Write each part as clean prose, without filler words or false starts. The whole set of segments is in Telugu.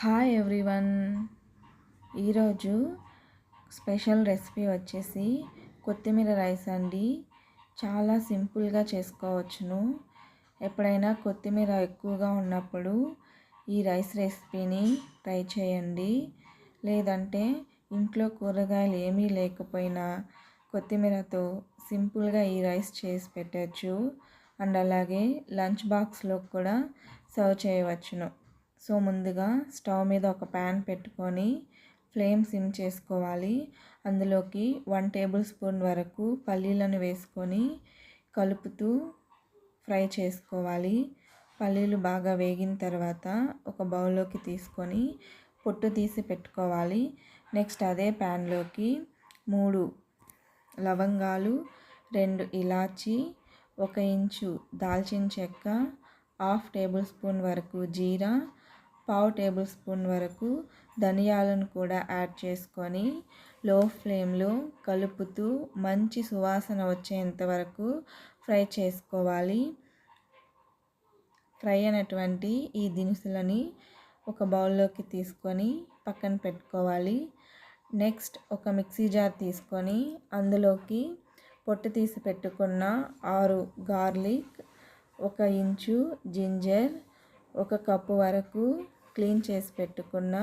Hi everyone. ఈరోజు స్పెషల్ రెసిపీ వచ్చేసి కొత్తిమీర రైస్ అండి. చాలా సింపుల్గా చేసుకోవచ్చును. ఎప్పుడైనా కొత్తిమీర ఎక్కువగా ఉన్నప్పుడు ఈ రైస్ రెసిపీని ట్రై చేయండి. లేదంటే ఇంట్లో కూరగాయలు ఏమీ లేకపోయినా కొత్తిమీరతో సింపుల్గా ఈ రైస్ చేసి పెట్టచ్చు. అండ్ అలాగే లంచ్ బాక్స్లో కూడా సర్వ్ చేయవచ్చును. సో ముందుగా స్టవ్ మీద ఒక ప్యాన్ పెట్టుకొని ఫ్లేమ్ సిమ్ చేసుకోవాలి. అందులోకి 1 టేబుల్ స్పూన్ వరకు పల్లీలను వేసుకొని కలుపుతూ ఫ్రై చేసుకోవాలి. పల్లీలు బాగా వేగిన తర్వాత ఒక బౌల్లోకి తీసుకొని పొట్టు తీసి పెట్టుకోవాలి. నెక్స్ట్ అదే ప్యాన్లోకి 3 లవంగాలు, 2 ఇలాచి, 1 ఇంచు దాల్చిన చెక్క, 1/2 టేబుల్ స్పూన్ వరకు జీరా, 1/2 టేబుల్ స్పూన్ వరకు ధనియాలను కూడా యాడ్ చేసుకొని లో ఫ్లేమ్లో కలుపుతూ మంచి సువాసన వచ్చేంత వరకు ఫ్రై చేసుకోవాలి. ఫ్రై అయినటువంటి ఈ దినుసులని ఒక బౌల్లోకి తీసుకొని పక్కన పెట్టుకోవాలి. నెక్స్ట్ ఒక మిక్సీ జార్ తీసుకొని అందులోకి పొట్టు తీసి పెట్టుకున్న 6 గార్లిక్, 1 ఇంచు జింజర్, 1 కప్పు వరకు క్లీన్ చేసి పెట్టుకున్న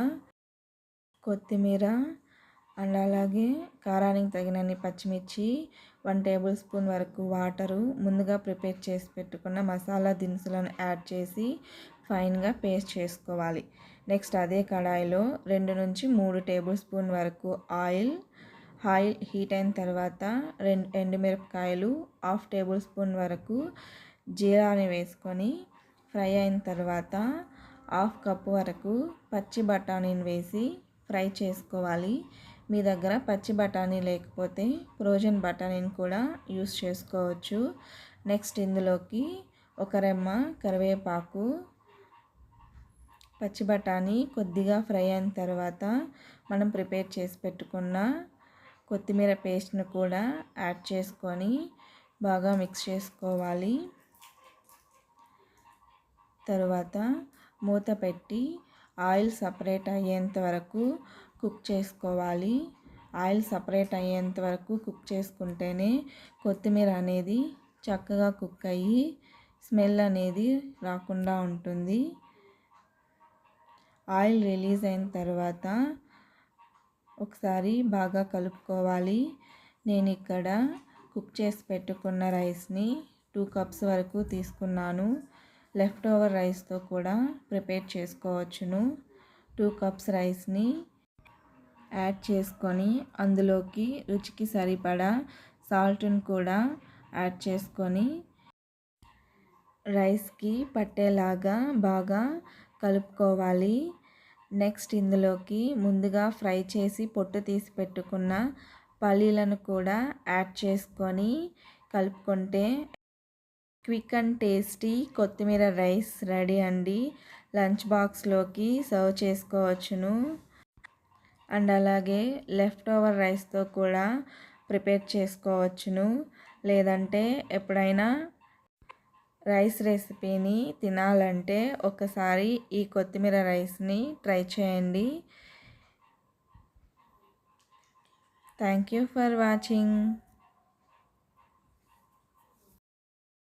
కొత్తిమీర, అండ్ అలాగే కారానికి తగినన్ని పచ్చిమిర్చి, 1 టేబుల్ స్పూన్ వరకు వాటరు, ముందుగా ప్రిపేర్ చేసి పెట్టుకున్న మసాలా దినుసులను యాడ్ చేసి ఫైన్గా పేస్ట్ చేసుకోవాలి. నెక్స్ట్ అదే కడాయిలో 2 నుంచి 3 టేబుల్ స్పూన్ వరకు ఆయిల్ హీట్ అయిన తర్వాత 2 ఎండుమిరపకాయలు, 1/2 టేబుల్ స్పూన్ వరకు జీరాని వేసుకొని ఫ్రై అయిన తర్వాత 1/2 కప్పు వరకు పచ్చి బఠానీని వేసి ఫ్రై చేసుకోవాలి. మీ దగ్గర పచ్చి బఠానీ లేకపోతే ఫ్రోజన్ బఠానీని కూడా యూస్ చేసుకోవచ్చు. నెక్స్ట్ ఇందులోకి 1 రెమ్మ కరివేపాకు, పచ్చి బఠానీ కొద్దిగా ఫ్రై అయిన తర్వాత మనం ప్రిపేర్ చేసి పెట్టుకున్న కొత్తిమీర పేస్ట్ను కూడా యాడ్ చేసుకొని బాగా మిక్స్ చేసుకోవాలి. తరువాత మూత పెట్టి ఆయిల్ సపరేట్ అయ్యేంత వరకు కుక్ చేసుకోవాలి. ఆయిల్ సపరేట్ అయ్యేంత వరకు కుక్ చేసుకుంటేనే కొత్తిమీర అనేది చక్కగా కుక్ అయ్యి స్మెల్ అనేది రాకుండా ఉంటుంది. ఆయిల్ రిలీజ్ అయిన తర్వాత ఒకసారి బాగా కలుపుకోవాలి. నేను ఇక్కడ కుక్ చేసి పెట్టుకున్న రైస్ని 2 కప్స్ వరకు తీసుకున్నాను. లెఫ్ట్ ఓవర్ రైస్తో కూడా ప్రిపేర్ చేసుకోవచ్చును. 2 కప్స్ రైస్ని యాడ్ చేసుకొని అందులోకి రుచికి సరిపడా సాల్ట్ని కూడా యాడ్ చేసుకొని రైస్కి పట్టేలాగా బాగా కలుపుకోవాలి. నెక్స్ట్ ఇందులోకి ముందుగా ఫ్రై చేసి పొట్టు తీసి పెట్టుకున్న పల్లీలను కూడా యాడ్ చేసుకొని కలుపుకుంటే క్విక్ అండ్ టేస్టీ కొత్తిమీర రైస్ రెడీ అండి. లంచ్ బాక్స్లోకి సర్వ్ చేసుకోవచ్చును. అండ్ అలాగే లెఫ్ట్ ఓవర్ రైస్తో కూడా ప్రిపేర్ చేసుకోవచ్చును. లేదంటే ఎప్పుడైనా రైస్ రెసిపీని తినాలంటే ఒకసారి ఈ కొత్తిమీర రైస్ని ట్రై చేయండి. Thank you for watching.